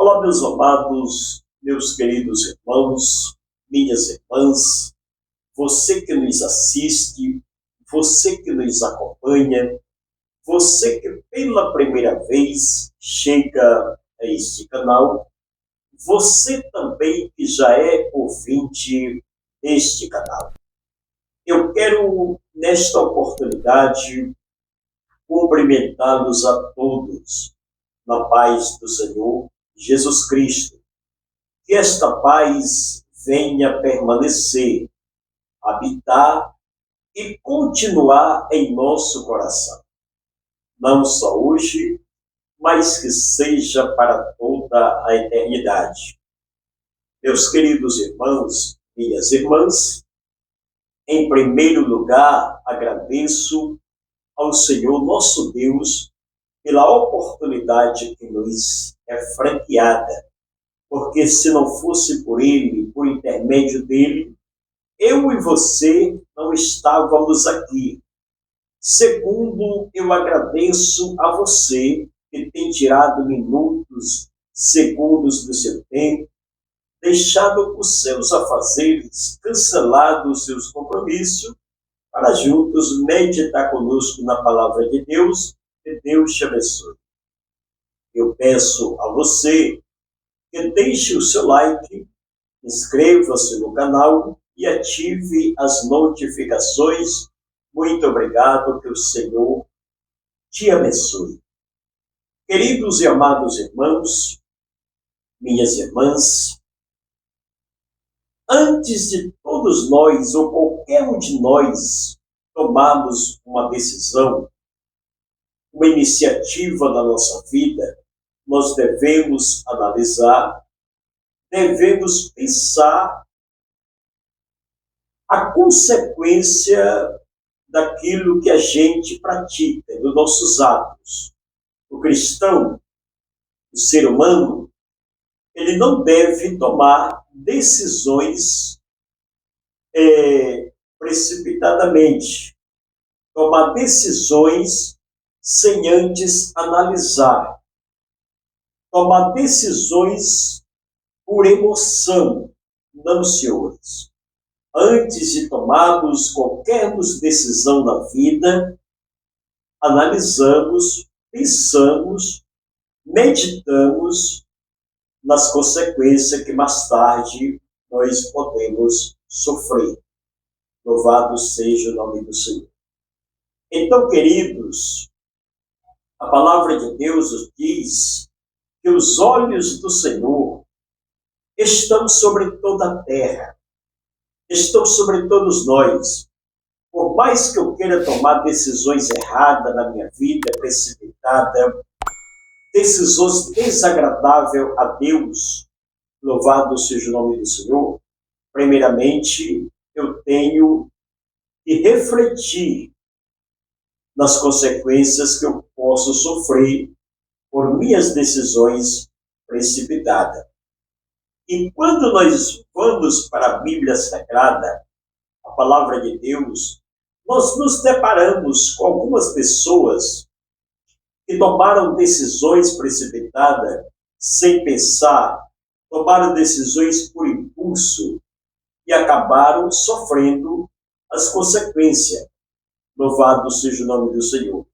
Olá, meus amados, meus queridos irmãos, minhas irmãs, você que nos assiste, você que nos acompanha, você que pela primeira vez chega a este canal, você também que já é ouvinte deste canal. Eu quero, nesta oportunidade, cumprimentá-los a todos na paz do Senhor Jesus Cristo. Que esta paz venha permanecer, habitar e continuar em nosso coração. Não só hoje, mas que seja para toda a eternidade. Meus queridos irmãos, minhas irmãs, em primeiro lugar, agradeço ao Senhor nosso Deus pela oportunidade que nos é franqueada, porque se não fosse por Ele, por intermédio dEle, eu e você não estávamos aqui. Segundo, eu agradeço a você que tem tirado minutos, segundos do seu tempo, deixado os seus afazeres, cancelado os seus compromissos, para juntos meditar conosco na palavra de Deus. Que Deus te abençoe. Eu peço a você que deixe o seu like, inscreva-se no canal e ative as notificações. Muito obrigado, que o Senhor te abençoe. Queridos e amados irmãos, minhas irmãs, antes de todos nós, ou qualquer um de nós, tomarmos uma decisão, uma iniciativa na nossa vida, nós devemos analisar, devemos pensar a consequência daquilo que a gente pratica, dos nossos atos. O cristão, o ser humano, ele não deve tomar decisões precipitadamente, tomar decisões sem antes analisar, tomar decisões por emoção. Não, senhores. Antes de tomarmos qualquer decisão na vida, analisamos, pensamos, meditamos nas consequências que mais tarde nós podemos sofrer. Louvado seja o nome do Senhor. Então, queridos, a palavra de Deus nos diz que os olhos do Senhor estão sobre toda a terra, estão sobre todos nós. Por mais que eu queira tomar decisões erradas na minha vida, precipitada, decisões desagradáveis a Deus, louvado seja o nome do Senhor, primeiramente eu tenho que refletir nas consequências que eu posso sofrer por minhas decisões precipitadas. E quando nós vamos para a Bíblia Sagrada, a palavra de Deus, nós nos deparamos com algumas pessoas que tomaram decisões precipitadas sem pensar, tomaram decisões por impulso e acabaram sofrendo as consequências. Louvado seja o nome do Senhor.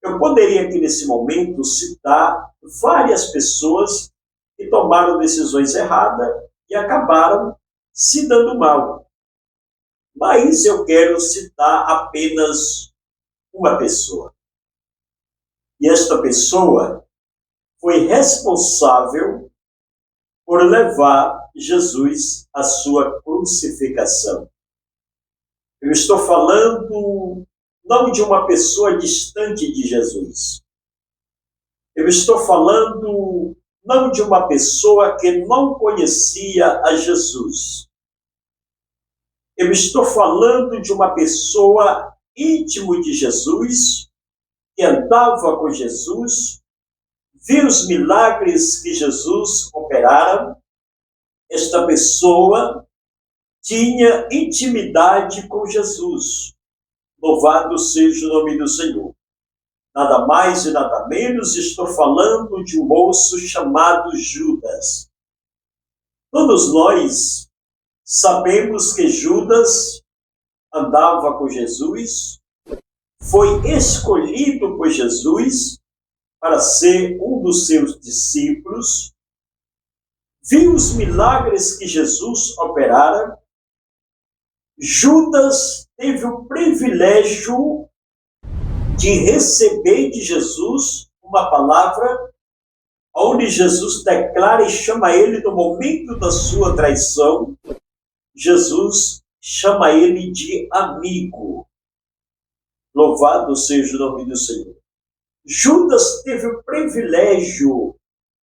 Eu poderia aqui nesse momento citar várias pessoas que tomaram decisões erradas e acabaram se dando mal. Mas eu quero citar apenas uma pessoa. E esta pessoa foi responsável por levar Jesus à sua crucificação. Eu estou falando não de uma pessoa distante de Jesus. Eu estou falando não de uma pessoa que não conhecia a Jesus. Eu estou falando de uma pessoa íntimo de Jesus, que andava com Jesus, viu os milagres que Jesus operara. Esta pessoa tinha intimidade com Jesus. Louvado seja o nome do Senhor. Nada mais e nada menos, estou falando de um moço chamado Judas. Todos nós sabemos que Judas andava com Jesus, foi escolhido por Jesus para ser um dos seus discípulos, viu os milagres que Jesus operara. Judas teve o privilégio de receber de Jesus uma palavra onde Jesus declara e chama ele no momento da sua traição. Jesus chama ele de amigo. Louvado seja o nome do Senhor. Judas teve o privilégio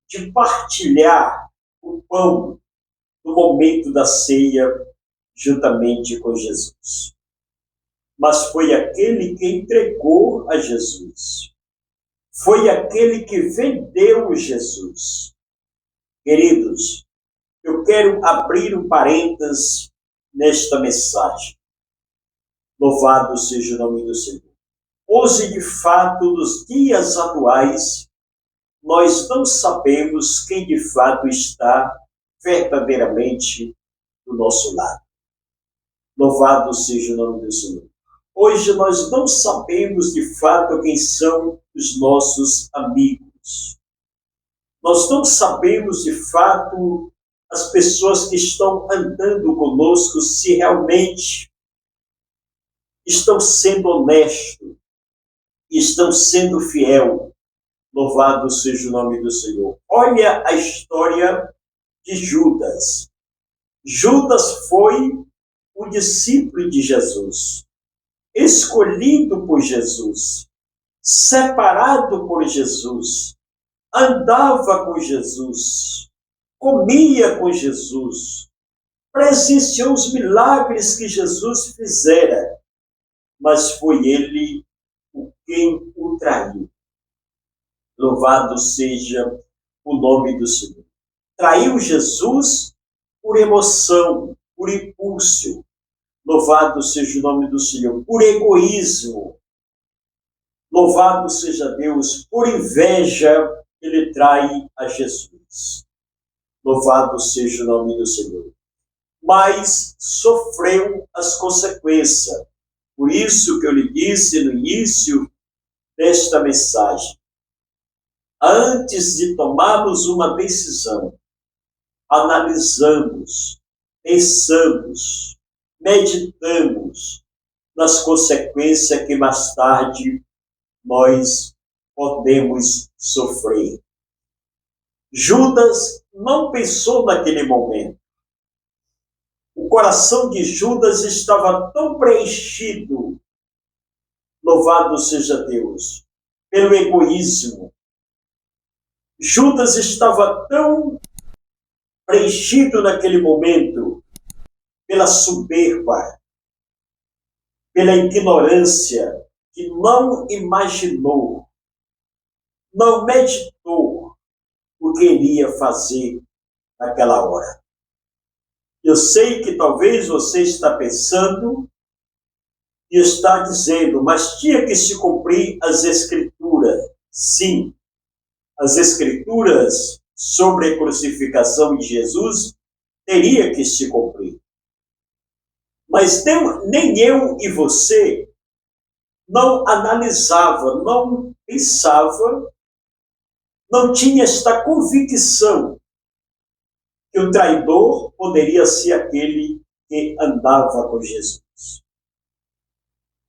de partilhar o pão no momento da ceia juntamente com Jesus. Mas foi aquele que entregou a Jesus. Foi aquele que vendeu Jesus. Queridos, eu quero abrir um parênteses nesta mensagem. Louvado seja o nome do Senhor. Hoje, de fato, nos dias atuais, nós não sabemos quem de fato está verdadeiramente do nosso lado. Louvado seja o nome do Senhor. Hoje nós não sabemos de fato quem são os nossos amigos. Nós não sabemos de fato as pessoas que estão andando conosco se realmente estão sendo honestos, estão sendo fiel. Louvado seja o nome do Senhor. Olha a história de Judas. Judas foi o discípulo de Jesus, escolhido por Jesus, separado por Jesus, andava com Jesus, comia com Jesus, presenciou os milagres que Jesus fizera, mas foi ele quem o traiu. Louvado seja o nome do Senhor. Traiu Jesus por emoção, por impulso. Louvado seja o nome do Senhor. Por egoísmo. Louvado seja Deus. Por inveja, ele trai a Jesus. Louvado seja o nome do Senhor. Mas sofreu as consequências. Por isso que eu lhe disse no início desta mensagem. Antes de tomarmos uma decisão, analisamos, pensamos, meditamos nas consequências que mais tarde nós podemos sofrer. Judas não pensou naquele momento. O coração de Judas estava tão preenchido, louvado seja Deus, pelo egoísmo. Judas estava tão preenchido naquele momento pela soberba, pela ignorância, que não imaginou, não meditou o que iria fazer naquela hora. Eu sei que talvez você está pensando e está dizendo, mas tinha que se cumprir as Escrituras. Sim, as Escrituras sobre a crucificação de Jesus teria que se cumprir. Mas nem eu e você não analisava, não pensava, não tinha esta convicção que o traidor poderia ser aquele que andava com Jesus.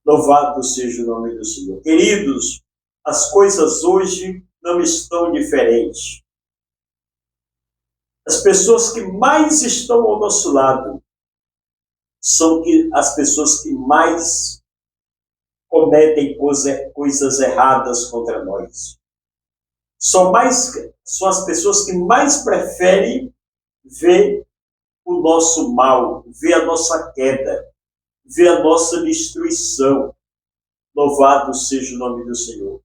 Louvado seja o nome do Senhor. Queridos, as coisas hoje não estão diferentes. As pessoas que mais estão ao nosso lado são as pessoas que mais cometem coisas erradas contra nós. São as pessoas que mais preferem ver o nosso mal, ver a nossa queda, ver a nossa destruição. Louvado seja o nome do Senhor.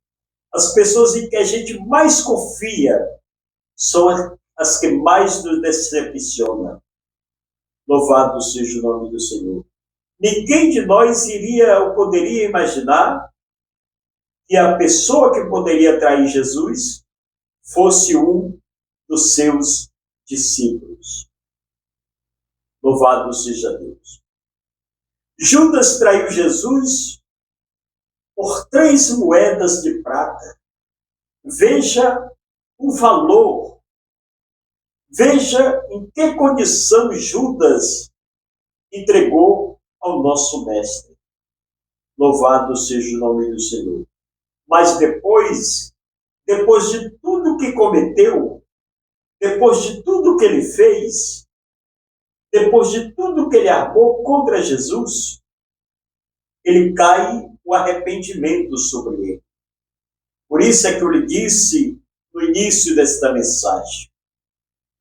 As pessoas em que a gente mais confia são as que mais nos decepcionam. Louvado seja o nome do Senhor. Ninguém de nós iria ou poderia imaginar que a pessoa que poderia trair Jesus fosse um dos seus discípulos. Louvado seja Deus. Judas traiu Jesus por 3 moedas de prata. Veja o valor. Veja em que condição Judas entregou ao nosso Mestre. Louvado seja o nome do Senhor. Mas depois de tudo que cometeu, depois de tudo que ele fez, depois de tudo que ele armou contra Jesus, ele cai o arrependimento sobre ele. Por isso é que eu lhe disse no início desta mensagem: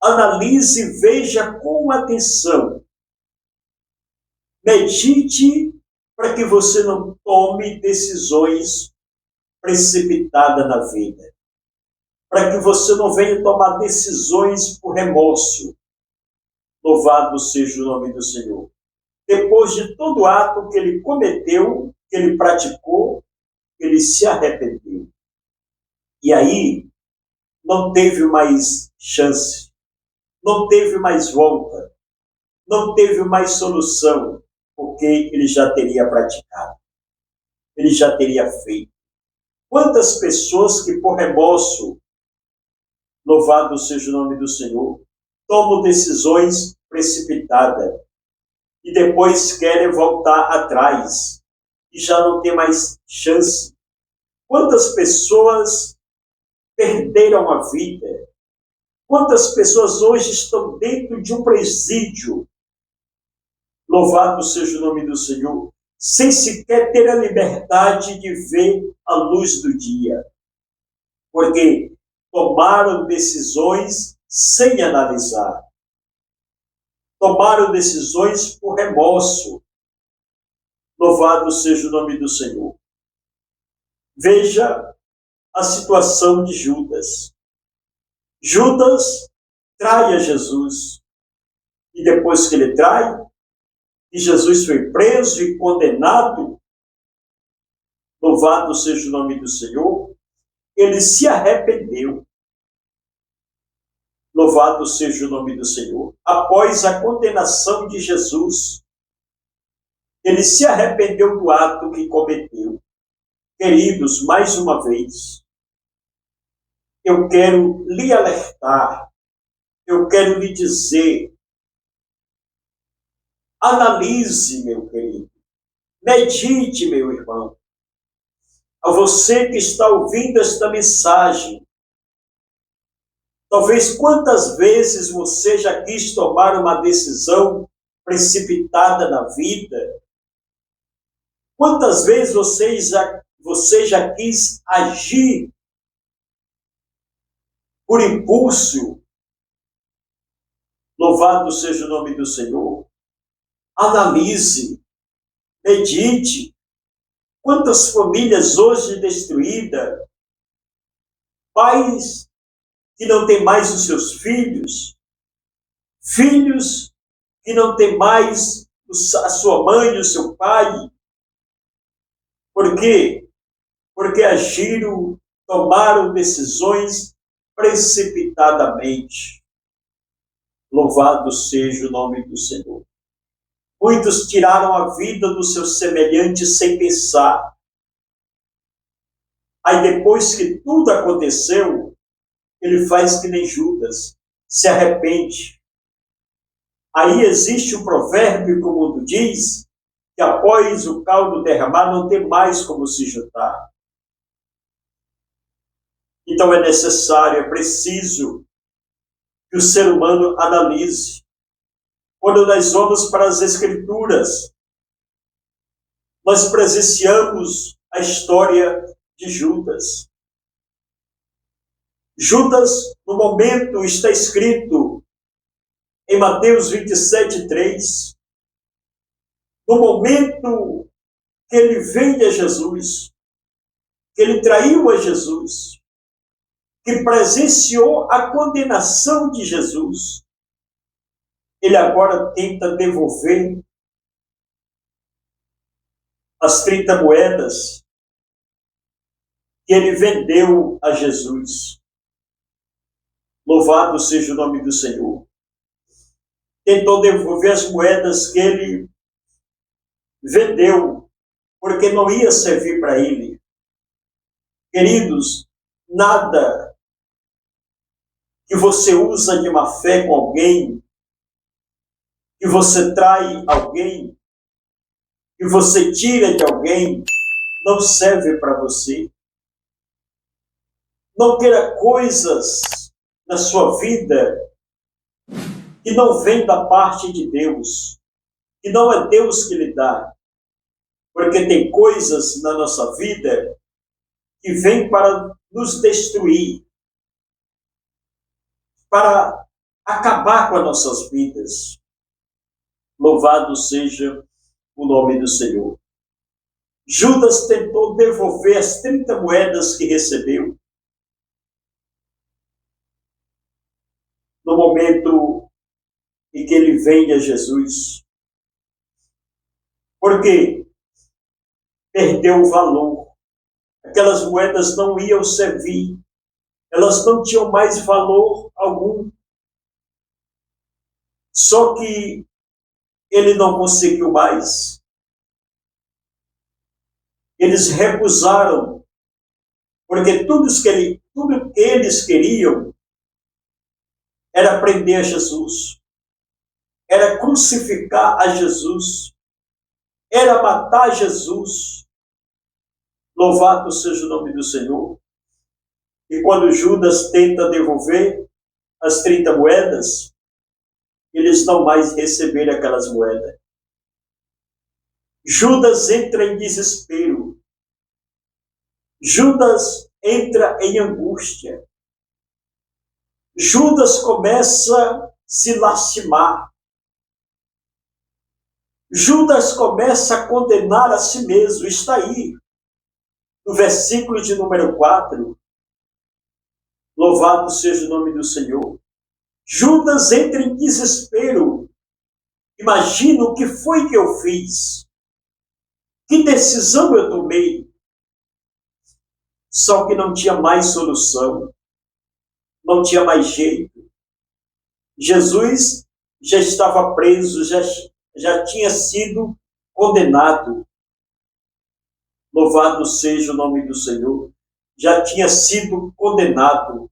analise e veja com atenção. Medite para que você não tome decisões precipitadas na vida. Para que você não venha tomar decisões por remorso. Louvado seja o nome do Senhor. Depois de todo ato que ele cometeu, que ele praticou, ele se arrependeu. E aí, não teve mais chance, não teve mais volta, não teve mais solução, porque ele já teria praticado, ele já teria feito. Quantas pessoas que por remorso, louvado seja o nome do Senhor, tomam decisões precipitadas e depois querem voltar atrás e já não tem mais chance. Quantas pessoas perderam a vida? Quantas pessoas hoje estão dentro de um presídio? Louvado seja o nome do Senhor, sem sequer ter a liberdade de ver a luz do dia. Porque tomaram decisões sem analisar. Tomaram decisões por remorso. Louvado seja o nome do Senhor. Veja a situação de Judas. Judas trai a Jesus. E depois que ele trai, e Jesus foi preso e condenado, louvado seja o nome do Senhor, ele se arrependeu. Louvado seja o nome do Senhor. Após a condenação de Jesus, ele se arrependeu do ato que cometeu. Queridos, mais uma vez, eu quero lhe alertar, eu quero lhe dizer, analise, meu querido, medite, meu irmão. A você que está ouvindo esta mensagem, talvez quantas vezes você já quis tomar uma decisão precipitada na vida? Quantas vezes você já quis agir por impulso? Louvado seja o nome do Senhor. Analise, medite. Quantas famílias hoje destruídas, pais que não têm mais os seus filhos, filhos que não têm mais a sua mãe, o seu pai. Por quê? Porque agiram, tomaram decisões precipitadamente. Louvado seja o nome do Senhor. Muitos tiraram a vida dos seus semelhantes sem pensar. Aí depois que tudo aconteceu, ele faz que nem Judas, se arrepende. Aí existe um provérbio que o mundo diz, que após o caldo derramar não tem mais como se juntar. Então é necessário, é preciso que o ser humano analise. Quando nós vamos para as Escrituras, nós presenciamos a história de Judas. Judas, no momento, está escrito em Mateus 27:3, no momento que ele veio a Jesus, que ele traiu a Jesus, que presenciou a condenação de Jesus, ele agora tenta devolver as 30 moedas que ele vendeu a Jesus. Louvado seja o nome do Senhor. Tentou devolver as moedas que ele vendeu, porque não ia servir para ele. Queridos, nada que você usa de má fé com alguém, que você trai alguém, que você tira de alguém, não serve para você. Não queira coisas na sua vida que não vem da parte de Deus, que não é Deus que lhe dá. Porque tem coisas na nossa vida que vêm para nos destruir, para acabar com as nossas vidas. Louvado seja o nome do Senhor. Judas tentou devolver as 30 moedas que recebeu. No momento em que ele vende a Jesus. Porque perdeu o valor. Aquelas moedas não iam servir. Elas não tinham mais valor algum. Só que ele não conseguiu mais. Eles recusaram, porque tudo que eles queriam era prender a Jesus, era crucificar a Jesus, era matar Jesus. Louvado seja o nome do Senhor. E quando Judas tenta devolver as 30 moedas, eles não mais receberam aquelas moedas. Judas entra em desespero. Judas entra em angústia. Judas começa a se lastimar. Judas começa a condenar a si mesmo. Está aí, no versículo de número 4. Louvado seja o nome do Senhor. Judas entra em desespero. Imagina o que foi que eu fiz. Que decisão eu tomei? Só que não tinha mais solução. Não tinha mais jeito. Jesus já estava preso, já tinha sido condenado. Louvado seja o nome do Senhor. Já tinha sido condenado.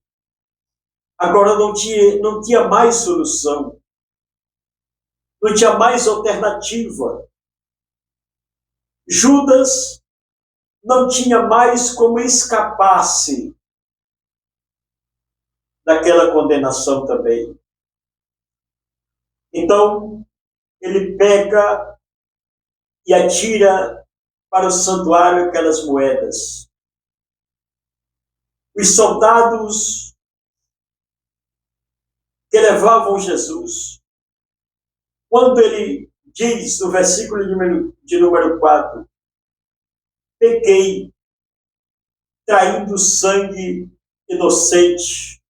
Agora não tinha mais solução. Não tinha mais alternativa. Judas não tinha mais como escapar-se daquela condenação também. Então, ele pega e atira para o santuário aquelas moedas. Os soldados que levavam Jesus, quando ele diz no versículo de número 4, pequei, traindo sangue inocente.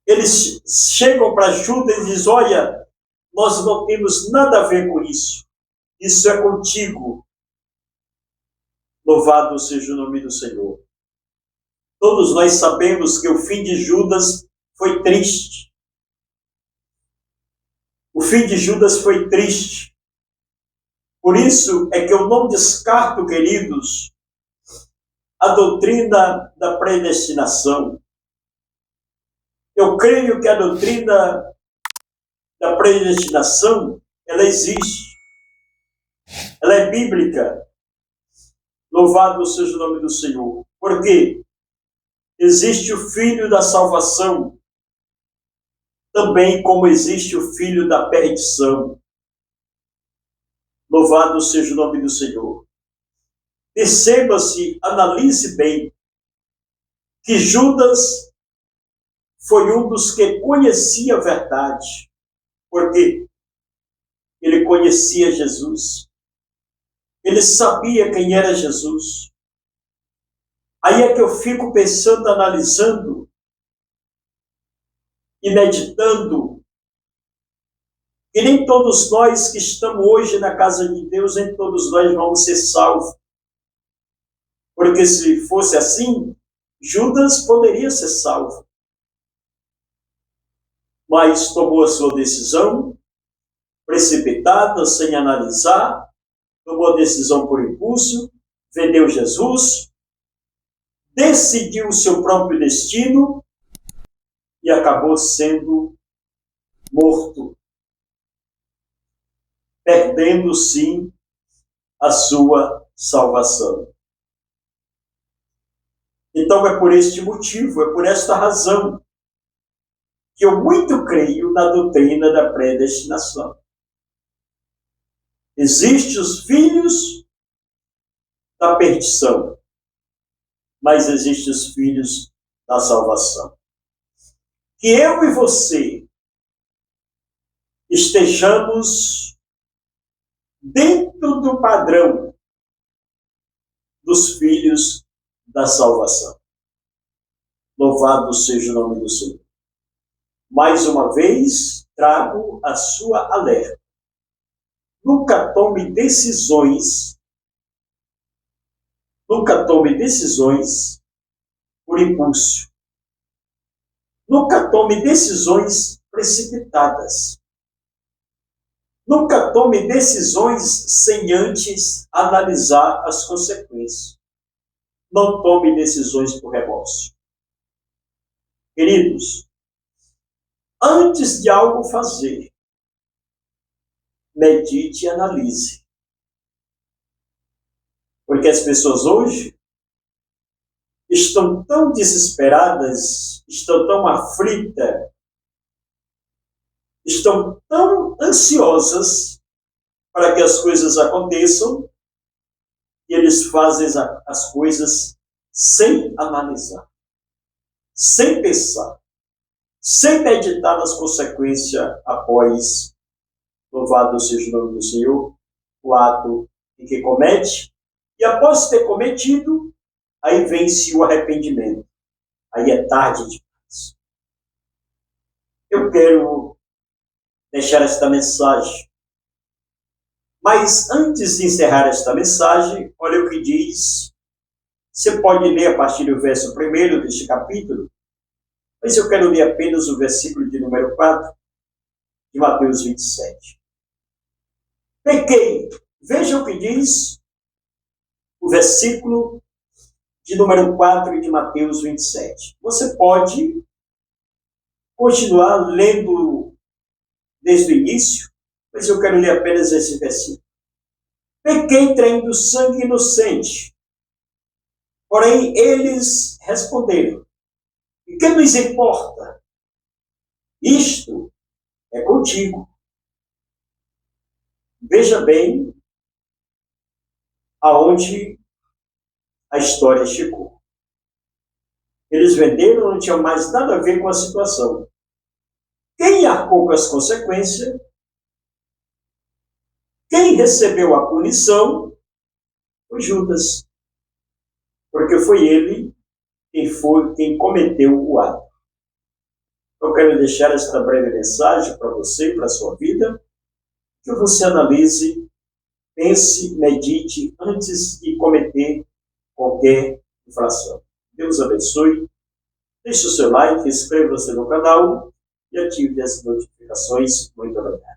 Eles chegam para Judas e dizem, olha, nós não temos nada a ver com isso. Isso é contigo. Louvado seja o nome do Senhor. Todos nós sabemos que o fim de Judas foi triste. O fim de Judas foi triste. Por isso é que eu não descarto, queridos, a doutrina da predestinação. Eu creio que a doutrina da predestinação, ela existe. Ela é bíblica. Louvado seja o nome do Senhor. Por quê? Existe o filho da salvação, também como existe o filho da perdição. Louvado seja o nome do Senhor. Perceba-se, analise bem, que Judas foi um dos que conhecia a verdade. Por quê? Ele conhecia Jesus. Ele sabia quem era Jesus. Aí é que eu fico pensando, analisando e meditando, que nem todos nós que estamos hoje na casa de Deus, nem todos nós vamos ser salvos. Porque se fosse assim, Judas poderia ser salvo. Mas tomou a sua decisão, precipitada, sem analisar, tomou a decisão por impulso, vendeu Jesus, decidiu o seu próprio destino e acabou sendo morto, perdendo, sim, a sua salvação. Então é por este motivo, é por esta razão, que eu muito creio na doutrina da predestinação. Existem os filhos da perdição, mas existem os filhos da salvação. Que eu e você estejamos dentro do padrão dos filhos da salvação. Louvado seja o nome do Senhor. Mais uma vez, trago a sua alerta. Nunca tome decisões por impulso. Nunca tome decisões precipitadas. Nunca tome decisões sem antes analisar as consequências. Não tome decisões por remorso. Queridos, antes de algo fazer, medite e analise. Porque as pessoas hoje estão tão desesperadas, estão tão aflitas, estão tão ansiosas para que as coisas aconteçam, e eles fazem as coisas sem analisar, sem pensar, sem meditar nas consequências após, louvado seja o nome do Senhor, o ato em que comete, e após ter cometido, aí vence o arrependimento. Aí é tarde demais. Eu quero deixar esta mensagem. Mas antes de encerrar esta mensagem, olha o que diz. Você pode ler a partir do verso 1 deste capítulo, mas eu quero ler apenas o versículo de número 4 de Mateus 27. Pequei. Veja o que diz o versículo de número 4 de Mateus 27. Você pode continuar lendo desde o início, mas eu quero ler apenas esse versículo. Pequei traindo sangue inocente. Porém, eles responderam: e que nos importa? Isto é contigo. Veja bem aonde a história chegou. Eles venderam, não tinham mais nada a ver com a situação. Quem arcou com as consequências, quem recebeu a punição, foi Judas. Porque foi ele quem cometeu o ato. Eu quero deixar esta breve mensagem para você, para a sua vida, que você analise, pense, medite antes de cometer qualquer infração. Deus abençoe. Deixe o seu like, inscreva-se no canal e ative as notificações. Muito obrigado.